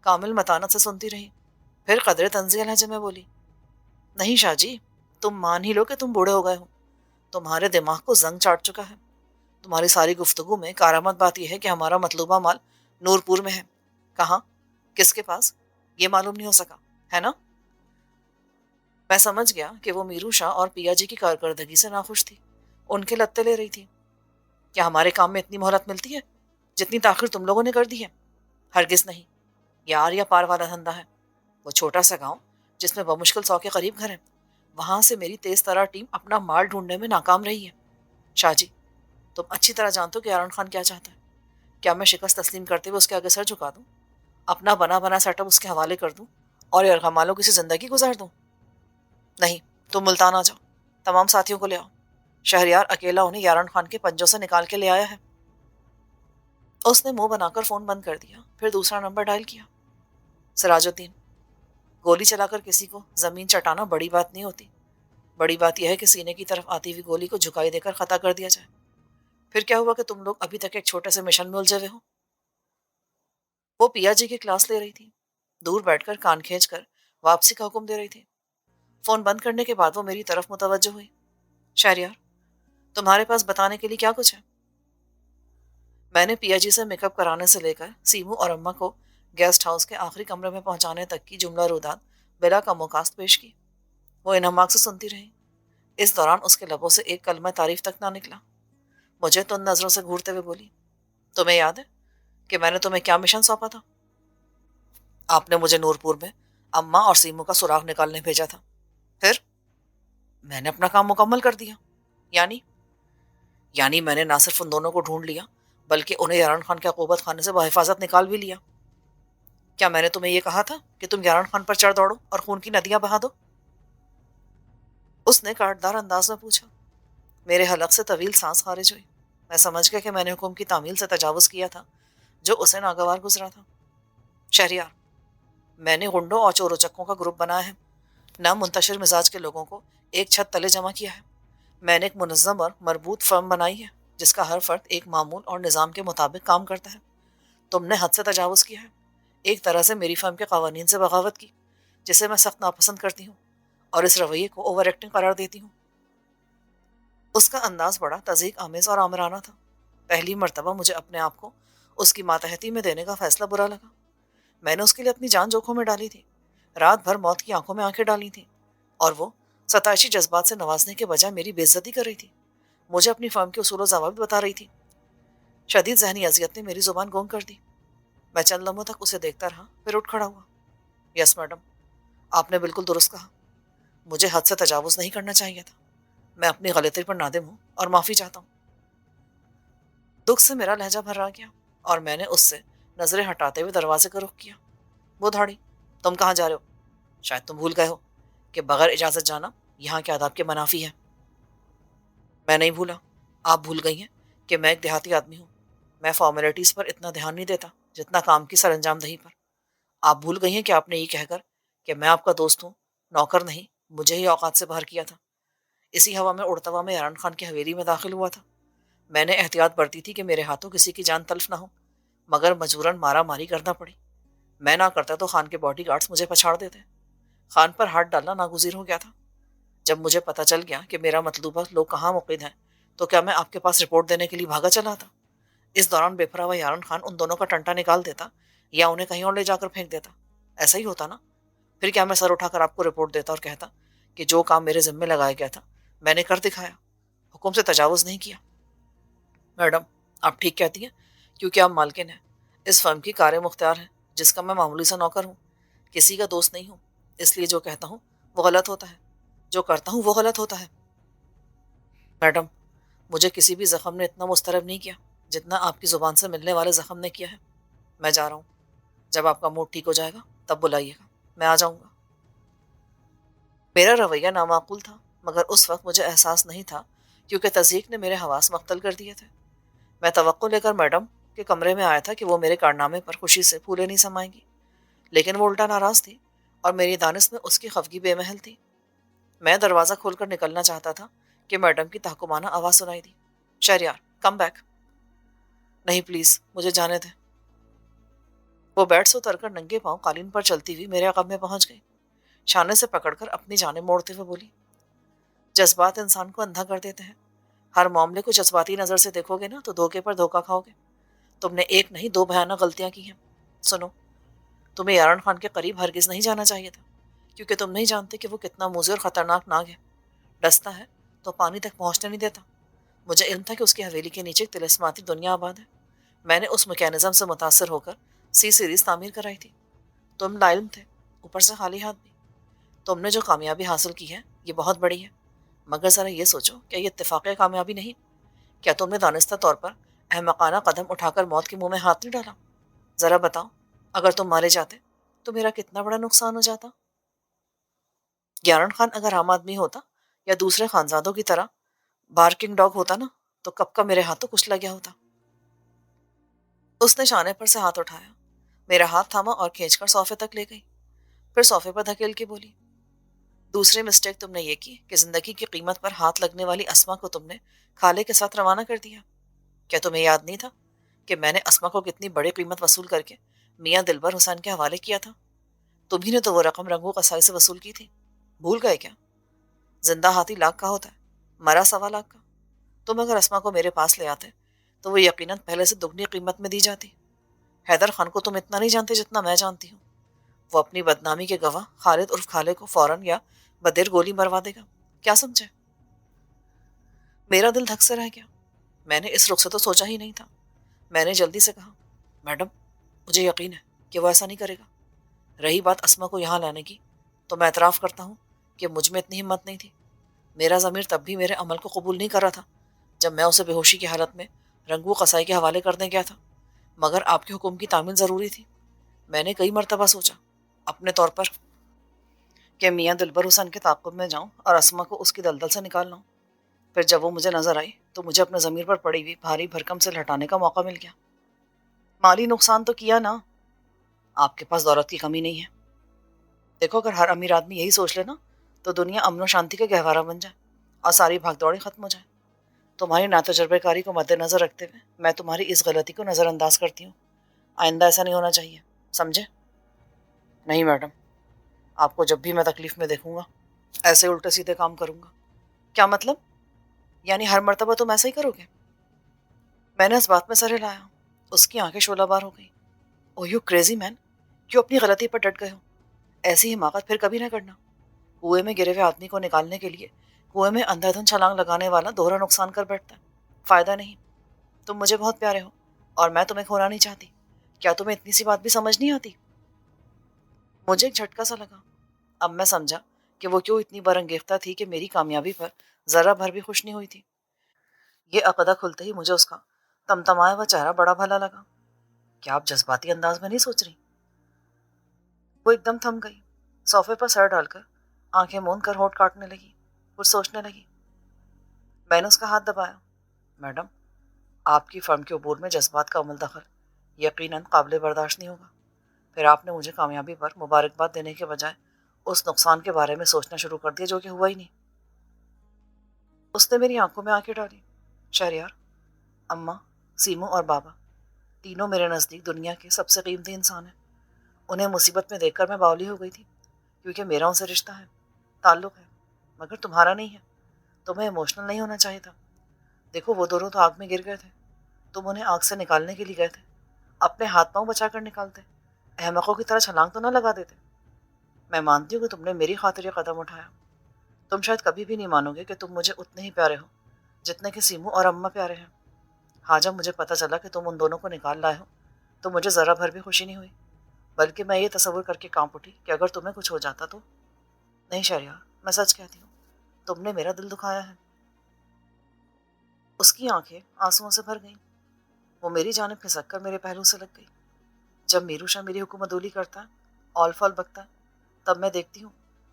کامل متانت سے سنتی رہی، پھر قدرے طنزیہ لہجے میں بولی، نہیں شاہ جی، تم مان ہی لو کہ تم بوڑھے ہو گئے ہو، تمہارے دماغ کو زنگ چاٹ چکا ہے۔ تمہاری ساری گفتگو میں کارآمد بات یہ ہے کہ ہمارا مطلوبہ مال نور پور میں ہے۔ کہاں؟ کس کے پاس؟ یہ معلوم نہیں ہو سکا، ہے نا؟ میں سمجھ گیا کہ وہ میرو شاہ اور پیا جی کی کارکردگی سے ناخوش تھی، ان کے لتے لے رہی تھی۔ کیا ہمارے کام میں اتنی مہلت ملتی ہے جتنی تاخیر تم لوگوں نے کر دی ہے؟ ہرگز نہیں، یار یا پار والا دھندا ہے۔ وہ چھوٹا سا گاؤں جس میں بمشکل 100 کے قریب گھر ہیں، وہاں سے میری تیز ترا ٹیم اپنا مال ڈھونڈنے میں ناکام رہی ہے۔ شاہ جی، تم اچھی طرح جانتے ہو کہ عمران خان کیا چاہتا ہے۔ کیا میں شکست تسلیم کرتے ہوئے اس کے آگے سر جھکا دوں، اپنا بنا بنا سیٹ اپ اس کے حوالے کر دوں اور یرغمالوں کی سی زندگی گزار دوں؟ نہیں، تم ملتان آ جاؤ، تمام ساتھیوں کو لے آؤ، شہریار اکیلا انہیں یاران خان کے پنجوں سے نکال کے لے آیا ہے۔ اس نے منہ بنا کر فون بند کر دیا، پھر دوسرا نمبر ڈائل کیا۔ سراج الدین، گولی چلا کر کسی کو زمین چٹانا بڑی بات نہیں ہوتی، بڑی بات یہ ہے کہ سینے کی طرف آتی ہوئی گولی کو جھکائی دے کر خطا کر دیا جائے۔ پھر کیا ہوا کہ تم لوگ ابھی تک ایک چھوٹے سے مشن میں الجھے ہوئے ہو؟ وہ پیا جی کی کلاس لے رہی تھی، دور بیٹھ کر کان کھینچ کر واپسی کا حکم دے رہی تھی۔ فون بند کرنے کے بعد وہ میری طرف متوجہ ہوئی۔ شہریار، تمہارے پاس بتانے کے لیے کیا کچھ ہے؟ میں نے پیا جی سے میک اپ کرانے سے لے کر سیمو اور اماں کو گیسٹ ہاؤس کے آخری کمرے میں پہنچانے تک کی جملہ روداد بلا کا موقاست پیش کی۔ وہ انہماک سے سنتی رہی۔ اس دوران اس کے لبوں سے ایک کلمہ تعریف تک نہ نکلا۔ مجھے تن نظروں سے گھورتے ہوئے بولی، تمہیں یاد ہے کہ میں نے تمہیں کیا مشن سونپا تھا؟ آپ نے مجھے نور پور میں اماں اور سیمو کا سراغ نکالنے بھیجا تھا۔ پھر میں نے اپنا کام مکمل کر دیا۔ یعنی میں نے نہ صرف ان دونوں کو ڈھونڈ لیا بلکہ انہیں یاران خان کے عقوبت خانے سے بحفاظت نکال بھی لیا۔ کیا میں نے تمہیں یہ کہا تھا کہ تم یاران خان پر چڑھ دوڑو اور خون کی ندیاں بہا دو؟ اس نے کاٹدار انداز میں پوچھا۔ میرے حلق سے طویل سانس خارج ہوئی۔ میں سمجھ گیا کہ میں نے حکم کی تعمیل سے تجاوز کیا تھا جو اسے ناگوار گزرا تھا۔ شہریار، میں نے غنڈوں اور چور و چکوں کا گروپ بنایا ہے، نہ منتشر مزاج کے لوگوں کو ایک چھت تلے جمع کیا ہے۔ میں نے ایک منظم اور مربوط فرم بنائی ہے جس کا ہر فرد ایک معمول اور نظام کے مطابق کام کرتا ہے۔ تم نے حد سے تجاوز کیا ہے، ایک طرح سے میری فرم کے قوانین سے بغاوت کی، جسے میں سخت ناپسند کرتی ہوں اور اس رویے کو اوور ایکٹنگ قرار دیتی ہوں۔ اس کا انداز بڑا تضحیک آمیز اور آمرانہ تھا۔ پہلی مرتبہ مجھے اپنے آپ کو اس کی ماتحتی میں دینے کا فیصلہ برا لگا۔ میں نے اس کے لیے اپنی جان جوکھوں میں ڈالی تھی، رات بھر موت کی آنکھوں میں آنکھیں ڈالی تھیں، اور وہ ستائشی جذبات سے نوازنے کے بجائے میری بے عزتی کر رہی تھی، مجھے اپنی فرم کے اصول و ضوابط بتا رہی تھی۔ شدید ذہنی اذیت نے میری زبان گونگ کر دی۔ میں چند لمحوں تک اسے دیکھتا رہا، پھر اٹھ کھڑا ہوا۔ یس میڈم، آپ نے بالکل درست کہا، مجھے حد سے تجاوز نہیں کرنا چاہیے تھا۔ میں اپنی غلطی پر نادم ہوں اور معافی چاہتا ہوں۔ دکھ سے میرا لہجہ بھر آ گیا اور میں نے اس سے نظریں ہٹاتے ہوئے دروازے کا رخ کیا۔ وہ دھاڑی، تم کہاں جا رہے ہو؟ شاید تم بھول گئے ہو کہ بغیر اجازت جانا یہاں کے آداب کے منافی ہے۔ میں نہیں بھولا، آپ بھول گئی ہیں کہ میں ایک دیہاتی آدمی ہوں۔ میں فارمیلٹیز پر اتنا دھیان نہیں دیتا جتنا کام کی سر انجام دہی پر۔ آپ بھول گئی ہیں کہ آپ نے یہ کہہ کر کہ میں آپ کا دوست ہوں، نوکر نہیں، مجھے ہی اوقات سے باہر کیا تھا۔ اسی ہوا میں اڑتا ہوا میں یاران خان کی حویلی میں داخل ہوا تھا۔ میں نے احتیاط برتی تھی کہ میرے ہاتھوں کسی کی جان تلف نہ ہو، مگر مجبوراً مارا ماری کرنا پڑی۔ میں نہ کرتا تو خان کے باڈی گارڈز مجھے پچھاڑ دیتے۔ خان پر ہاتھ ڈالنا ناگزیر ہو گیا تھا۔ جب مجھے پتہ چل گیا کہ میرا مطلوبہ لوگ کہاں مقید ہیں تو کیا میں آپ کے پاس رپورٹ دینے کے لیے بھاگا چلا تھا؟ اس دوران بے پرواہ یاران خان ان دونوں کا ٹنٹا نکال دیتا یا انہیں کہیں اور لے جا کر پھینک دیتا۔ ایسا ہی ہوتا نا؟ پھر کیا میں سر اٹھا کر آپ کو رپورٹ دیتا اور کہتا کہ جو کام میرے ذمے لگایا گیا تھا میں نے کر دکھایا، حکم سے تجاوز نہیں کیا؟ میڈم، آپ ٹھیک کہتی ہیں، کیونکہ آپ مالکن ہیں، اس فرم کی کار مختار ہیں جس کا میں معمولی سا نوکر ہوں، کسی کا دوست نہیں ہوں، اس لیے جو کہتا ہوں وہ غلط ہوتا ہے، جو کرتا ہوں وہ غلط ہوتا ہے۔ میڈم، مجھے کسی بھی زخم نے اتنا مضطرب نہیں کیا جتنا آپ کی زبان سے ملنے والے زخم نے کیا ہے۔ میں جا رہا ہوں، جب آپ کا موڈ ٹھیک ہو جائے گا تب بلائیے گا، میں آ جاؤں گا۔ میرا رویہ نامعقول تھا، مگر اس وقت مجھے احساس نہیں تھا کیونکہ تضحیک نے میرے حواس مختل کر دیے تھے۔ میں توقع لے کر میڈم کے کمرے میں آیا تھا کہ وہ میرے کارنامے پر خوشی سے پھولے نہیں سمائیں گی، لیکن وہ الٹا ناراض تھی اور میری دانش میں اس کی خفگی بے محل تھی۔ میں دروازہ کھول کر نکلنا چاہتا تھا کہ میڈم کی تحکمانہ آواز سنائی دی، شہریار کم بیک۔ نہیں پلیز، مجھے جانے دیں۔ وہ بیڈ سے اتر کر ننگے پاؤں قالین پر چلتی ہوئی میرے عقب میں پہنچ گئی، شانے سے پکڑ کر اپنی جانب موڑتے ہوئے بولی، جذبات انسان کو اندھا کر دیتے ہیں، ہر معاملے کو جذباتی نظر سے دیکھو گے نا تو دھوکے پر دھوکا کھاؤ گے۔ تم نے ایک نہیں دو بھیانک غلطیاں کی ہیں۔ سنو، تمہیں یارن خان کے قریب ہرگز نہیں جانا چاہیے تھا، کیونکہ تم نہیں جانتے کہ وہ کتنا موذی اور خطرناک ناگ ہے، ڈستا ہے تو پانی تک پہنچنے نہیں دیتا۔ مجھے علم تھا کہ اس کی حویلی کے نیچے ایک طلسماتی دنیا آباد ہے، میں نے اس میکینزم سے متاثر ہو کر سی سیریز تعمیر کرائی تھی۔ تم لا علم تھے، اوپر سے خالی ہاتھ بھی۔ تم نے جو کامیابی حاصل کی ہے یہ بہت بڑی ہے، مگر ذرا یہ سوچو، کیا یہ اتفاقی کامیابی نہیں؟ کیا تم نے دانستہ طور پر احمقانہ قدم اٹھا کر موت کے منہ میں ہاتھ نہیں ڈالا؟ ذرا بتاؤ، اگر تم مارے جاتے تو میرا کتنا بڑا نقصان ہو جاتا؟ گیارن خان اگر عام آدمی ہوتا یا دوسرے خانزادوں کی طرح بارکنگ ڈاگ ہوتا نا، تو کب کا میرے ہاتھوں کچلا گیا ہوتا۔ اس نے شانے پر سے ہاتھ اٹھایا، میرا ہاتھ تھاما اور کھینچ کر صوفے تک لے گئی، پھر صوفے پر دھکیل کے بولی، دوسری مسٹیک تم نے یہ کی کہ زندگی کی قیمت پر ہاتھ لگنے والی اسما کو تم نے کھالے کے ساتھ روانہ کر دیا۔ کیا تمہیں یاد نہیں تھا کہ میں نے اسما کو کتنی بڑی قیمت وصول کر کے میاں دلبر حسین کے حوالے کیا تھا؟ تمہیں نے تو وہ رقم رنگوں قصائی سے وصول کی تھی، بھول گئے کیا؟ زندہ ہاتھی لاکھ کا ہوتا ہے، مرا 1.25 لاکھ کا۔ تم اگر اسما کو میرے پاس لے آتے تو وہ یقیناً پہلے سے دگنی قیمت میں دی جاتی۔ حیدر خان کو تم اتنا نہیں جانتے جتنا میں جانتی ہوں، وہ اپنی بدنامی کے گواہ خالد عرف خالے کو فوراً یا بدیر گولی مروا دے گا، کیا سمجھے؟ میرا دل دھک سے رہ گیا، میں نے اس رخ سے تو سوچا ہی نہیں تھا۔ میں نے جلدی سے کہا، میڈم مجھے یقین ہے کہ وہ ایسا نہیں کرے گا۔ رہی بات اسما کو یہاں لانے کی، تو میں اعتراف کرتا ہوں کہ مجھ میں اتنی ہمت نہیں تھی۔ میرا ضمیر تب بھی میرے عمل کو قبول نہیں کر رہا تھا جب میں اسے بے ہوشی کی حالت میں رنگو قصائی کے حوالے کرنے گیا تھا، مگر آپ کے حکم کی تعمیل ضروری تھی۔ میں نے کئی مرتبہ سوچا اپنے طور پر کہ میاں دلبر حسین کے تعاقب میں جاؤں اور اسما کو اس کی دلدل سے نکال لاؤں، پھر جب وہ مجھے نظر آئی تو مجھے اپنے ضمیر پر پڑی ہوئی بھاری بھرکم سے لٹانے کا موقع مل گیا۔ مالی نقصان تو کیا نا، آپ کے پاس دولت کی کمی نہیں ہے۔ دیکھو، اگر ہر امیر آدمی یہی سوچ لے نا تو دنیا امن و شانتی کا گہوارہ بن جائے اور ساری بھاگ دوڑی ختم ہو جائے۔ تمہاری ناتجربہ کاری کو مد نظر رکھتے ہوئے میں تمہاری اس غلطی کو نظر انداز کرتی ہوں۔ آئندہ ایسا نہیں ہونا چاہیے، سمجھے؟ نہیں میڈم، آپ کو جب بھی میں تکلیف میں دیکھوں گا ایسے الٹے سیدھے کام کروں گا۔ کیا مطلب؟ یعنی ہر مرتبہ تم ایسا ہی کرو گے؟ میں نے اس بات میں سر ہلایا، اس کی آنکھیں شعلہ بار ہو گئی۔ او یو کریزی مین، کیوں اپنی غلطی پر ڈٹ گئے ہو؟ ایسی حماقت پھر کبھی نہ کرنا۔ کنویں میں گرے ہوئے آدمی کو نکالنے کے لیے کنویں میں اندھا دھند چھلانگ لگانے والا دوہرا نقصان کر بیٹھتا ہے، فائدہ نہیں۔ تم مجھے بہت پیارے ہو اور میں تمہیں کھونا نہیں چاہتی، کیا تمہیں اتنی سی بات بھی سمجھ نہیں آتی؟ مجھے ایک جھٹکا سا لگا، اب میں سمجھا کہ وہ کیوں اتنی برانگیختہ تھی کہ میری کامیابی پر ذرا بھر بھی خوش نہیں ہوئی تھی۔ یہ عقدہ کھلتے ہی مجھے اس کا تمتمایا ہوا چہرہ بڑا بھلا لگا۔ کیا آپ جذباتی انداز میں نہیں سوچ رہی؟ وہ ایک دم تھم گئی، صوفے پر سر ڈال کر آنکھیں موند کر ہونٹ کاٹنے لگی، کچھ سوچنے لگی۔ میں نے اس کا ہاتھ دبایا۔ میڈم، آپ کی فرم کے عبور میں جذبات کا عمل دخل یقیناً قابل برداشت نہیں ہوگا۔ پھر آپ نے مجھے کامیابی پر مبارکباد دینے کے بجائے اس نقصان کے بارے میں سوچنا شروع کر دیا جو کہ ہوا ہی نہیں۔ اس نے میری آنکھوں میں آنکھیں ڈالی۔ شہریار، اماں، سیمو اور بابا تینوں میرے نزدیک دنیا کے سب سے قیمتی انسان ہیں۔ انہیں مصیبت میں دیکھ کر میں باولی ہو گئی تھی، کیونکہ میرا ان سے رشتہ ہے، تعلق ہے، مگر تمہارا نہیں ہے۔ تمہیں ایموشنل نہیں ہونا چاہیے تھا۔ دیکھو، وہ دونوں تو آگ میں گر گئے تھے، تم انہیں آگ سے نکالنے کے لیے گئے تھے، اپنے ہاتھ پاؤں بچا کر نکالتے، احمقوں کی طرح چھلانگ تو نہ لگا دیتے۔ میں مانتی ہوں کہ تم نے میری خاطر یہ قدم اٹھایا۔ تم شاید کبھی بھی نہیں مانو گے کہ تم مجھے اتنے ہی پیارے ہو جتنے کہ سیمو اور اماں پیارے ہیں۔ ہاں، جب مجھے پتہ چلا کہ تم ان دونوں کو نکال لائے ہو تو مجھے ذرا بھر بھی خوشی نہیں ہوئی، بلکہ میں یہ تصور کر کے کانپ اٹھی کہ اگر تمہیں کچھ ہو جاتا تو۔ نہیں شہریار، میں سچ کہتی ہوں، تم نے میرا دل دکھایا ہے۔ اس کی آنکھیں آنسوؤں سے بھر گئیں، وہ میری جانب کھسک کر میرے پہلو سے لگ گئی۔ جب میرو شاہ میری حکم عدولی کرتا ہے، اول فال بکتا ہے، تب میں دیکھتی ہوں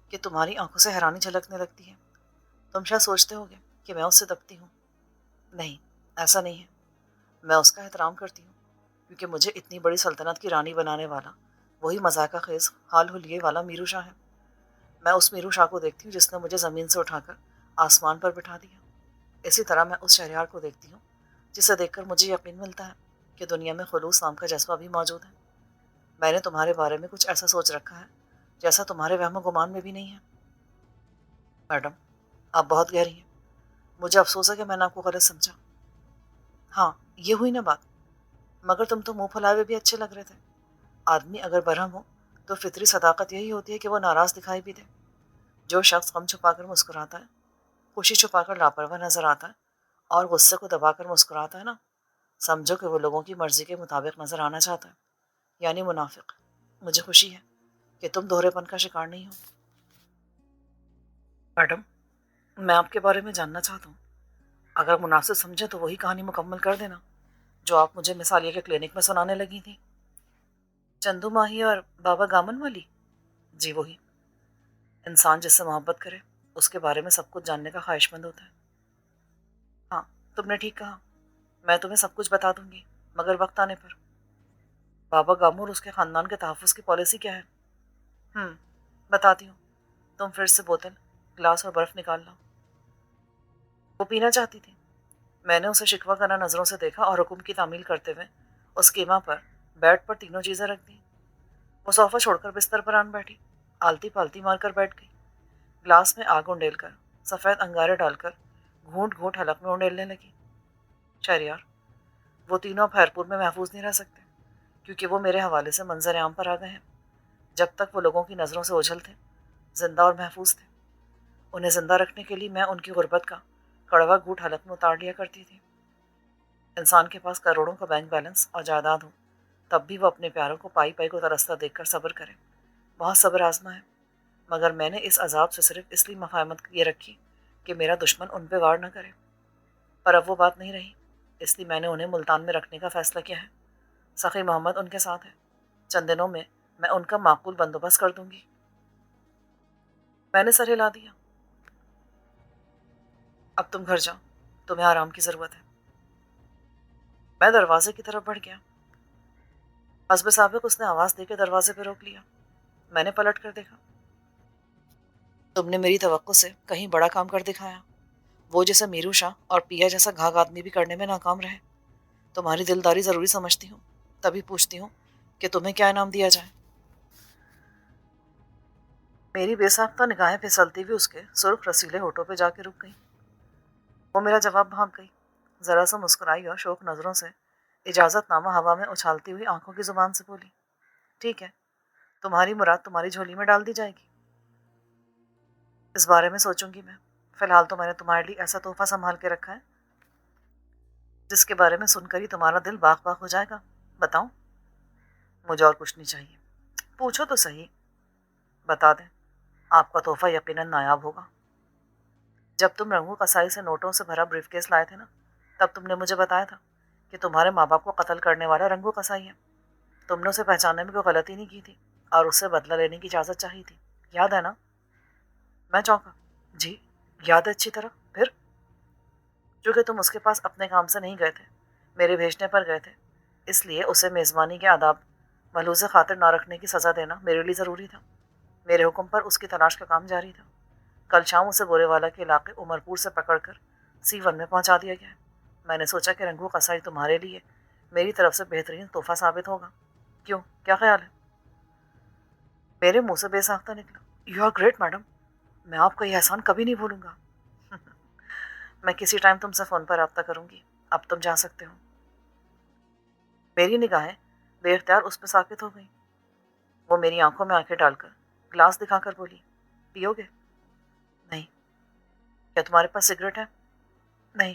کہ تمہاری آنکھوں سے حیرانی جھلکنے لگتی ہے۔ تم شاید سوچتے ہوگے کہ میں اس سے دبتی ہوں۔ نہیں، ایسا نہیں ہے۔ میں اس کا احترام کرتی ہوں، کیونکہ مجھے اتنی بڑی سلطنت کی رانی بنانے والا وہی مذاقہ خیز حال حلیے والا میرو شاہ ہے۔ میں اس میرو شاہ کو دیکھتی ہوں جس نے مجھے زمین سے اٹھا کر آسمان پر بٹھا دیا۔ اسی طرح میں اس شہریار کو دیکھتی ہوں جسے دیکھ کر مجھے یقین ملتا ہے کہ دنیا میں خلوص نام کا جذبہ بھی موجود ہے۔ میں نے تمہارے بارے میں کچھ ایسا سوچ رکھا ہے جیسا تمہارے وہم و گمان میں بھی نہیں ہے۔ میڈم، آپ بہت گہری ہیں، مجھے افسوس ہے کہ میں نے آپ کو غلط سمجھا۔ ہاں، یہ ہوئی نا بات، مگر تم تو منہ پھلائے ہوئے بھی اچھے لگ رہے تھے۔ آدمی اگر برہم ہو تو فطری صداقت یہی ہوتی ہے کہ وہ ناراض دکھائی بھی دے۔ جو شخص غم چھپا کر مسکراتا ہے، خوشی چھپا کر لاپرواہ نظر آتا ہے اور غصے کو دبا کر مسکراتا ہے نا، سمجھو کہ وہ لوگوں کی مرضی کے مطابق نظر آنا چاہتا ہے، یعنی منافق۔ مجھے خوشی ہے کہ تم دوہرے پن کا شکار نہیں ہو۔ میڈم، میں آپ کے بارے میں جاننا چاہتا ہوں، اگر مناسب سمجھے تو وہی کہانی مکمل کر دینا جو آپ مجھے مثالیہ کے کلینک میں سنانے لگی تھی۔ چندو ماہی اور بابا گامن والی؟ جی وہی۔ انسان جس سے محبت کرے اس کے بارے میں سب کچھ جاننے کا خواہش مند ہوتا ہے۔ ہاں، تم نے ٹھیک کہا، میں تمہیں سب کچھ بتا دوں گی، مگر وقت آنے پر۔ بابا گامو اور اس کے خاندان کے تحفظ کی پالیسی کیا ہے؟ بتاتی ہوں۔ تم پھر سے بوتل، گلاس اور برف نکال لاؤ۔ وہ پینا چاہتی تھی۔ میں نے اسے شکوہ کرنا نظروں سے دیکھا اور حکم کی تعمیل کرتے ہوئے اس کیما پر بیڈ پر تینوں چیزیں رکھ دیں۔ وہ صوفہ چھوڑ کر بستر پر آن بیٹھی، آلتی پالتی مار کر بیٹھ گئی، گلاس میں آگ انڈیل کر، سفید انگارے ڈال کر گھونٹ گھونٹ حلق میں انڈیلنے لگی۔ شہریار، وہ تینوں اب خیرپور میں محفوظ نہیں رہ سکتے، کیونکہ وہ میرے حوالے سے منظر عام پر آ گئے ہیں۔ جب تک وہ لوگوں کی نظروں سے اوجھل تھے، زندہ اور محفوظ تھے، انہیں زندہ رکھنے کے لیے میں ان کی غربت کا کڑوا گھونٹ حلق میں اتار لیا کرتی تھی۔ انسان کے پاس کروڑوں کا بینک بیلنس اور جائیداد ہو، تب بھی وہ اپنے پیاروں کو پائی پائی کو ترستا دیکھ کر صبر کرے۔ بہت صبر آزما ہے، مگر میں نے اس عذاب سے صرف اس لیے مفاہمت یہ رکھی کہ میرا دشمن ان پہ وار نہ کرے۔ پر اب وہ بات نہیں رہی، اس لیے میں نے انہیں ملتان میں رکھنے کا فیصلہ کیا ہے۔ سخی محمد ان کے ساتھ ہے، چند دنوں میں میں ان کا معقول بندوبست کر دوں گی۔ میں نے سر ہلا دیا۔ اب تم گھر جاؤ، تمہیں آرام کی ضرورت ہے۔ میں دروازے کی طرف بڑھ گیا۔ حسب سابق اس نے آواز دے کے دروازے پہ روک لیا۔ میں نے پلٹ کر دیکھا۔ تم نے میری توقع سے کہیں بڑا کام کر دکھایا، وہ جیسے میرو شاہ اور پیا جیسا گھاگ آدمی بھی کرنے میں ناکام رہے۔ تمہاری دلداری ضروری سمجھتی ہوں، تبھی پوچھتی ہوں کہ تمہیں کیا انعام دیا جائے۔ میری بے ساختہ نگاہیں پھسلتی ہوئی اس کے سرخ رسیلے ہونٹوں پہ جا کے رک گئی۔ وہ میرا جواب بھانپ گئی، ذرا سا مسکرائی اور شوق نظروں سے اجازت نامہ ہوا میں اچھالتی ہوئی آنکھوں کی زبان سے بولی، ٹھیک ہے، تمہاری مراد تمہاری جھولی میں ڈال دی جائے گی۔ اس بارے میں سوچوں گی میں، فی الحال تو میں نے تمہارے لیے ایسا تحفہ سنبھال کے رکھا ہے جس کے بارے میں سن کر ہی تمہارا دل باغ باغ ہو جائے گا۔ بتاؤں؟ مجھے اور کچھ نہیں چاہیے۔ پوچھو تو صحیح۔ بتا دیں، آپ کا تحفہ یقیناً نایاب ہوگا۔ جب تم رنگو قصائی سے نوٹوں سے بھرا بریف کیس لائے تھے نا، تب تم نے مجھے بتایا تھا کہ تمہارے ماں باپ کو قتل کرنے والا رنگو قصائی ہے۔ تم نے اسے پہچاننے میں کوئی غلطی نہیں کی تھی اور اس سے بدلہ لینے کی اجازت چاہی تھی، یاد ہے نا؟ میں چونکا۔ جی، یاد ہے اچھی طرح۔ پھر؟ چونکہ تم اس کے پاس اپنے کام سے نہیں گئے تھے، میرے بھیجنے پر گئے تھے، اس لیے اسے میزبانی کے آداب ملحوظ خاطر نہ رکھنے کی سزا دینا میرے لیے ضروری تھا۔ میرے حکم پر اس کی تلاش کا کام جاری تھا۔ کل شام اسے بورے والا کے علاقے عمرپور سے پکڑ کر C1 میں پہنچا دیا گیا۔ میں نے سوچا کہ رنگو قصائی تمہارے لیے میری طرف سے بہترین تحفہ ثابت ہوگا۔ کیوں، کیا خیال ہے؟ میرے منہ سے بے ساختہ نکلا، یو آر گریٹ میڈم، میں آپ کا یہ احسان کبھی نہیں بھولوں گا۔ میں کسی ٹائم تم سے فون پر رابطہ کروں گی، اب تم جا سکتے ہو۔ میری نگاہیں بے اختیار اس پہ ساکت ہو گئیں۔ وہ میری آنکھوں میں آنکھیں ڈال کر گلاس دکھا کر بولی، پیو گے؟ نہیں۔ کیا تمہارے پاس سگریٹ ہے؟ نہیں۔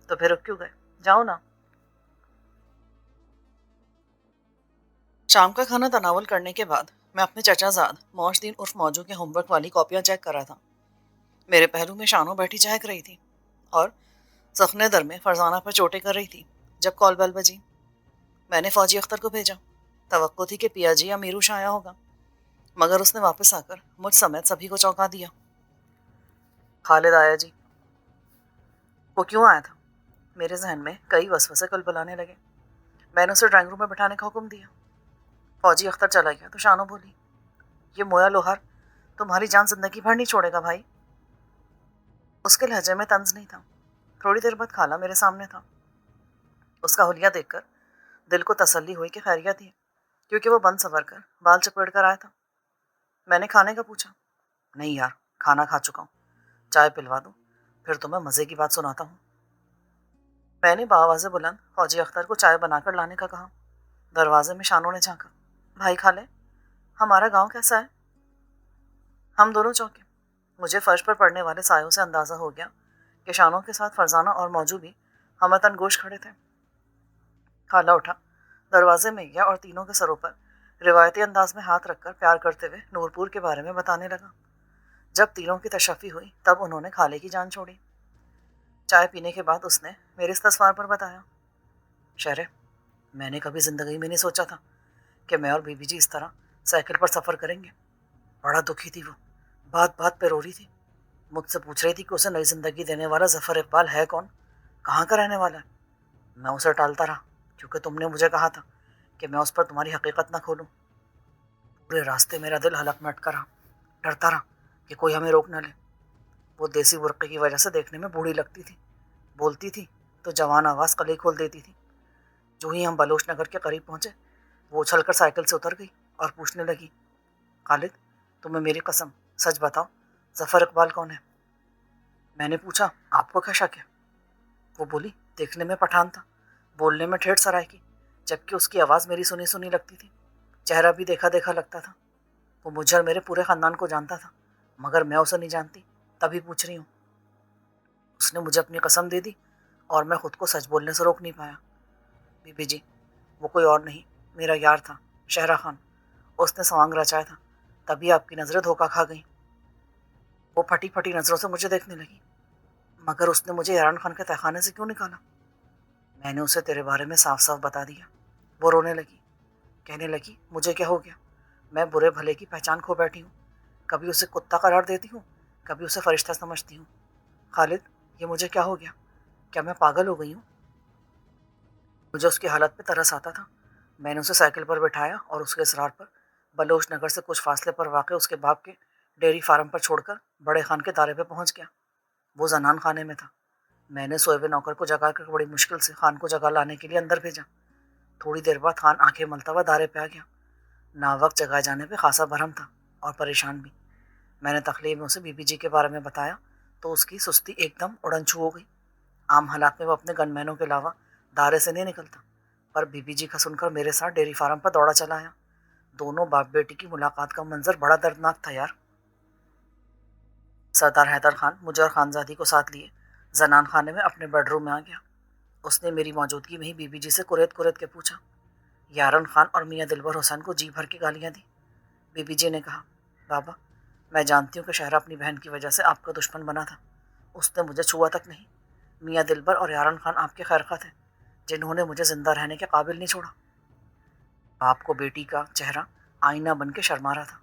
تو پھر رک کیوں گئے؟ جاؤ نا۔ شام کا کھانا تناول کرنے کے بعد میں اپنے چچا زاد معاش دین عرف موجو کے ہوم ورک والی کاپیاں چیک کر رہا تھا۔ میرے پہلو میں شانو بیٹھی چہک رہی تھی اور سخنے در میں فرزانہ پر چوٹیں کر رہی تھی جب کال بیل بجی۔ میں نے فوجی اختر کو بھیجا، توقع تھی کہ پیا جی یا میرو شاہ آیا ہوگا، مگر اس نے واپس آ کر مجھ سمیت سبھی کو چونکا دیا۔ خالد آیا جی؟ وہ کیوں آیا تھا؟ میرے ذہن میں کئی وسوسے کل بلانے لگے۔ میں نے اسے ڈرائنگ روم میں بٹھانے کا حکم دیا۔ فوجی اختر چلا گیا تو شانو بولی، یہ مویا لوہار تمہاری جان زندگی بھر نہیں چھوڑے گا بھائی۔ اس کے لہجے میں طنز نہیں تھا۔ تھوڑی دیر بعد خالہ میرے سامنے تھا۔ اس کا حلیہ دیکھ کر دل کو تسلی ہوئی کہ خیریت ہی، کیونکہ وہ بند سنور کر بال چپیٹ کر آیا تھا۔ میں نے کھانے کا پوچھا۔ نہیں یار، کھانا کھا چکا ہوں، چائے پلوا دوں، پھر تمہیں مزے کی بات سناتا ہوں۔ میں نے بآواز بلند فوجی اختر کو چائے بنا کر لانے کا کہا۔ دروازے میں شانوں نے جھانکا۔ بھائی کھالے، ہمارا گاؤں کیسا ہے؟ ہم دونوں چونکے۔ مجھے فرش پر پڑنے والے سایوں سے اندازہ ہو گیا کہ شانوں کے ساتھ فرزانہ اور موجو بھی ہمتن گوش کھڑے تھے۔ خالہ اٹھا، دروازے میں گیا اور تینوں کے سروں پر روایتی انداز میں ہاتھ رکھ کر پیار کرتے ہوئے نورپور کے بارے میں بتانے لگا۔ جب تینوں کی تشفی ہوئی تب انہوں نے خالے کی جان چھوڑی۔ چائے پینے کے بعد اس نے میرے استفسار پر بتایا، شہرے، میں نے کبھی زندگی میں نہیں سوچا تھا کہ میں اور بی بی جی اس طرح سائیکل پر سفر کریں گے۔ بڑا دکھی تھی وہ، بات بات پہ رو رہی تھی، مجھ سے پوچھ رہی تھی کہ اسے نئی زندگی دینے والا ظفر اقبال ہے کون، کہاں کا رہنے والا ہے۔ میں اسے ٹالتا رہا کیونکہ تم نے مجھے کہا تھا کہ میں اس پر تمہاری حقیقت نہ کھولوں۔ پورے راستے میرا دل حلق میں اٹکا رہا، ڈرتا رہا کہ کوئی ہمیں روک نہ لے۔ وہ دیسی برقعے کی وجہ سے دیکھنے میں بوڑھی لگتی تھی، بولتی تھی تو جوان آواز کلی کھول دیتی تھی۔ جو ہی ہم بلوچ نگر کے قریب پہنچے وہ اچھل کر سائیکل سے اتر گئی اور پوچھنے لگی، خالد، تمہیں میری قسم سچ بتاؤ، ظفر اقبال کون ہے؟ میں نے پوچھا، آپ کو کیا شک ہے؟ وہ بولی، دیکھنے میں پٹھان تھا، بولنے میں ٹھیٹھ سرائے کی، جبکہ اس کی آواز میری سنی سنی لگتی تھی، چہرہ بھی دیکھا دیکھا لگتا تھا۔ وہ مجھے اور میرے پورے خاندان کو جانتا تھا، مگر میں اسے نہیں جانتی، تبھی پوچھ رہی ہوں۔ اس نے مجھے اپنی قسم دے دی اور میں خود کو سچ بولنے سے روک نہیں پایا۔ بی بی جی، وہ کوئی اور نہیں، میرا یار تھا، شہرہ خان۔ اس نے سوانگ رچایا تھا، تبھی آپ کی نظریں دھوکہ کھا گئیں۔ وہ پھٹی پھٹی نظروں سے مجھے دیکھنے لگی۔ مگر اس نے مجھے یاران خان کے تہخانے سے کیوں نکالا؟ میں نے اسے تیرے بارے میں صاف صاف بتا دیا۔ وہ رونے لگی، کہنے لگی، مجھے کیا ہو گیا؟ میں برے بھلے کی پہچان کھو بیٹھی ہوں، کبھی اسے کتا قرار دیتی ہوں، کبھی اسے فرشتہ سمجھتی ہوں۔ خالد، یہ مجھے کیا ہو گیا؟ کیا میں پاگل ہو گئی ہوں؟ مجھے اس کی حالت پہ ترس آتا تھا۔ میں نے اسے سائیکل پر بٹھایا اور اس کے اصرار پر بلوچ نگر سے کچھ فاصلے پر واقع اس کے باپ کے ڈیری فارم پر چھوڑ کر بڑے خان کے دارے پہ پہنچ گیا۔ وہ زنان خانے میں تھا۔ میں نے سوئے ہوئے نوکر کو جگا کر بڑی مشکل سے خان کو جگا لانے کے لیے اندر بھیجا۔ تھوڑی دیر بعد خان آنکھیں ملتا ہوا دارے پہ آ گیا۔ ناوقت جگائے جانے پہ خاصا برہم تھا اور پریشان بھی۔ میں نے تخلیہ میں اسے بی بی جی کے بارے میں بتایا تو اس کی سستی ایک دم اڑن چھو ہو گئی۔ عام حالات میں وہ اپنے گن مینوں کے علاوہ دارے سے نہیں نکلتا، پر بی بی جی کا سن کر میرے ساتھ ڈیری فارم پر دوڑا چلا آیا۔ دونوں باپ بیٹی کی ملاقات کا منظر بڑا دردناک تھا یار۔ سردار حیدر خان مجھے اور خانزادی کو ساتھ لیے زنان خانے میں اپنے بیڈ روم میں آ گیا۔ اس نے میری موجودگی میں ہی بی بی جی سے کریت کریت کے پوچھا۔ یارن خان اور میاں دلبر حسین کو جی بھر کے گالیاں دی۔ بی بی جی نے کہا، بابا، میں جانتی ہوں کہ شہرہ اپنی بہن کی وجہ سے آپ کا دشمن بنا تھا، اس نے مجھے چھوا تک نہیں۔ میاں دلبر اور یارن خان آپ کے خیرخواہ تھے، جنہوں نے مجھے زندہ رہنے کے قابل نہیں چھوڑا۔ باپ کو بیٹی کا چہرہ آئینہ بن کے شرما رہا تھا۔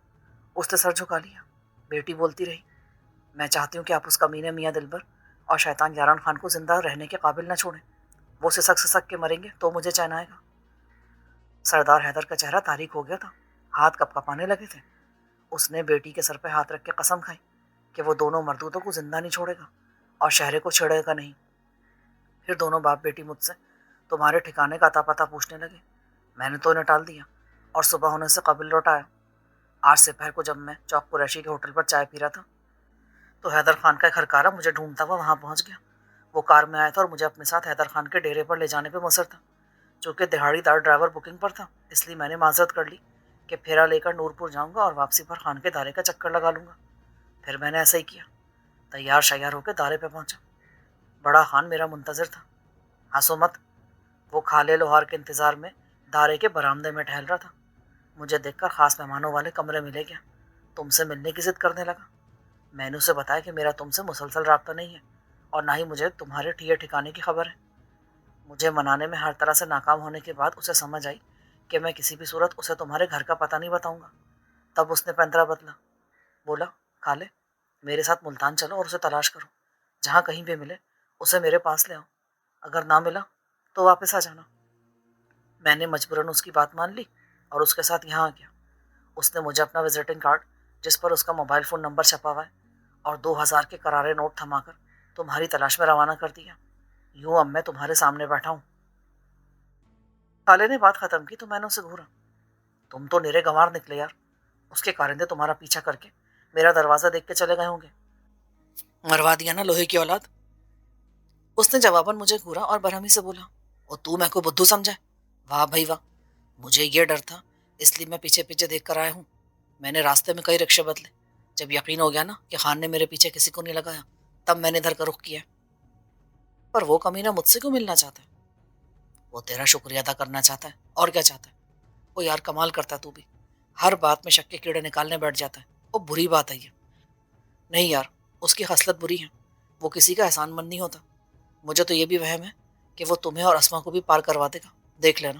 اس نے سر جھکا لیا۔ بیٹی بولتی رہی، میں چاہتی ہوں کہ آپ اس کمینے میاں دلبر اور شیطان یاران خان کو زندہ رہنے کے قابل نہ چھوڑیں۔ وہ سسک سسک کے مریں گے تو مجھے چین آئے گا۔ سردار حیدر کا چہرہ تاریک ہو گیا تھا، ہاتھ کپ کپانے لگے تھے۔ اس نے بیٹی کے سر پہ ہاتھ رکھ کے قسم کھائی کہ وہ دونوں مردودوں کو زندہ نہیں چھوڑے گا اور شہرے کو چھیڑے گا نہیں۔ پھر دونوں باپ بیٹی مجھ سے تمہارے ٹھکانے کا اتا پتہ پوچھنے لگے۔ میں نے تو انہیں ٹال دیا اور صبح ہونے سے قبل لوٹایا۔ آج سپہر کو جب میں چوک قریشی کے ہوٹل پر چائے پی رہا تھا تو حیدر خان کا ایک ہرکارہ مجھے ڈھونڈتا ہوا وہاں پہنچ گیا۔ وہ کار میں آیا تھا اور مجھے اپنے ساتھ حیدر خان کے ڈیرے پر لے جانے پہ مصر تھا۔ چونکہ دہاڑی دار ڈرائیور بکنگ پر تھا، اس لیے میں نے معذرت کر لی کہ پھیرا لے کر نورپور جاؤں گا اور واپسی پر خان کے دارے کا چکر لگا لوں گا۔ پھر میں نے ایسا ہی کیا، تیار شیار ہو کے دارے پہ پہنچا۔ بڑا خان میرا منتظر تھا۔ ہنسو مت، وہ کھالے لوہار کے انتظار میں دارے کے برآمدے میں ٹہل رہا تھا۔ مجھے دیکھ کر خاص مہمانوں والے کمرے میں لے گیا، تم سے ملنے کی ضد کرنے لگا۔ میں نے اسے بتایا کہ میرا تم سے مسلسل رابطہ نہیں ہے اور نہ ہی مجھے تمہارے ٹھیے ٹھکانے کی خبر ہے۔ مجھے منانے میں ہر طرح سے ناکام ہونے کے بعد اسے سمجھ آئی کہ میں کسی بھی صورت اسے تمہارے گھر کا پتہ نہیں بتاؤں گا۔ تب اس نے پینترا بدلا، بولا، کھالے، میرے ساتھ ملتان چلو اور اسے تلاش کرو، جہاں کہیں بھی ملے اسے میرے پاس لے آؤ، اگر نہ ملا تو واپس آ جانا۔ میں نے مجبوراً اس کی بات مان لی اور اس کے ساتھ یہاں آ گیا۔ اس نے مجھے اپنا وزٹنگ کارڈ، جس پر اس کا موبائل فون نمبر چھپا ہوا ہے، اور 2000 کے کرارے نوٹ تھما کر تمہاری تلاش میں روانہ کر دیا۔ یوں اب میں تمہارے سامنے بیٹھا ہوں۔ خالے نے بات ختم کی تو میں نے اسے گھورا۔ تم تو نیرے گنوار نکلے یار. اس کے کارندے تمہارا پیچھا کر کے میرا دروازہ دیکھ کے چلے گئے ہوں گے. مروا دیا نا لوہے کی اولاد. اس نے جواباً مجھے گھورا اور برہمی سے بولا, اور تو میں کو بدھو سمجھا؟ واہ بھائی واہ, مجھے یہ ڈر تھا اس لیے میں پیچھے پیچھے دیکھ کر آیا ہوں. میں نے راستے میں کئی رکشے بدلے. جب یقین ہو گیا نا کہ خان نے میرے پیچھے کسی کو نہیں لگایا, تب میں نے ادھر کا رخ کیا. پر وہ کمینہ مجھ سے کیوں ملنا چاہتا ہے؟ وہ تیرا شکریہ ادا کرنا چاہتا ہے, اور کیا چاہتا ہے. وہ یار کمال کرتا ہے تو بھی, ہر بات میں شک کے کیڑے نکالنے بیٹھ جاتا ہے. وہ بری بات ہے یہ. نہیں یار, اس کی خصلت بری ہے. وہ کسی کا احسان مند نہیں ہوتا. مجھے تو یہ بھی وہم ہے کہ وہ تمہیں اور اسما کو بھی پار کروا دے گا, دیکھ لینا.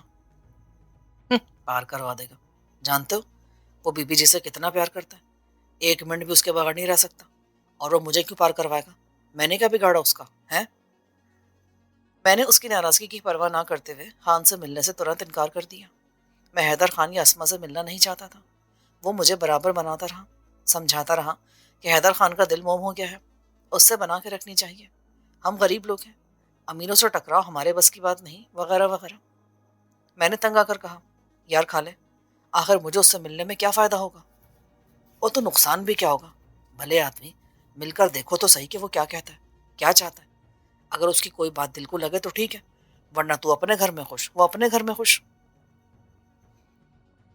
پار کروا دے گا؟ جانتے ہو وہ بی بی جی سے کتنا پیار کرتا ہے, 1 منٹ بھی اس کے بغیر نہیں رہ سکتا. اور وہ مجھے کیوں پار کروائے گا؟ میں نے کیا بگاڑا اس کا ہے؟ میں نے اس کی ناراضگی کی پرواہ نہ کرتے ہوئے خان سے ملنے سے ترنت انکار کر دیا. میں حیدر خان یا اسما سے ملنا نہیں چاہتا تھا. وہ مجھے برابر بناتا رہا, سمجھاتا رہا کہ حیدر خان کا دل موم ہو گیا ہے, اس سے بنا کے رکھنی چاہیے. ہم غریب لوگ ہیں, امینوں سے ٹکراؤ ہمارے بس کی بات نہیں, وغیرہ وغیرہ. میں نے تنگ آ کر کہا, یار کھا لے, آخر مجھے اس سے ملنے میں کیا فائدہ ہوگا؟ وہ تو نقصان بھی کیا ہوگا. بھلے آدمی مل کر دیکھو تو صحیح کہ وہ کیا کہتا ہے, کیا چاہتا ہے. اگر اس کی کوئی بات دل کو لگے تو ٹھیک ہے, ورنہ تو اپنے گھر میں خوش, وہ اپنے گھر میں خوش.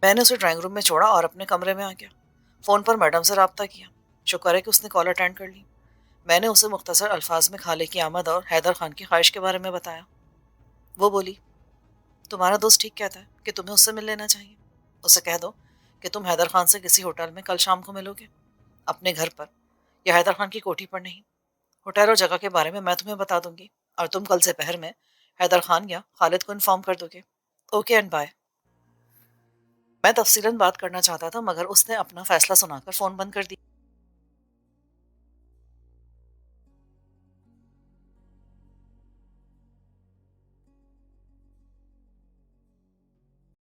میں نے اسے ڈرائنگ روم میں چھوڑا اور اپنے کمرے میں آ گیا. فون پر میڈم سے رابطہ کیا. شکر ہے کہ اس نے کال اٹینڈ کر لی. میں نے اسے مختصر الفاظ میں خالے کی آمد اور حیدر خان کی خواہش کے بارے میں بتایا. وہ بولی, تمہارا دوست ٹھیک کہتا ہے کہ تمہیں اس سے مل لینا چاہیے. اسے کہہ دو کہ تم حیدر خان سے کسی ہوٹل میں کل شام کو ملو گے, اپنے گھر پر, یا حیدر خان کی کوٹھی پر نہیں. ہوٹل اور جگہ کے بارے میں تمہیں بتا دوں گی, اور تم کل سے پہر میں حیدر خان یا خالد کو انفارم کر دو گے. Okay and bye. میں تفصیلاً بات کرنا چاہتا تھا مگر اس نے اپنا فیصلہ سنا کر فون بند کر دیا.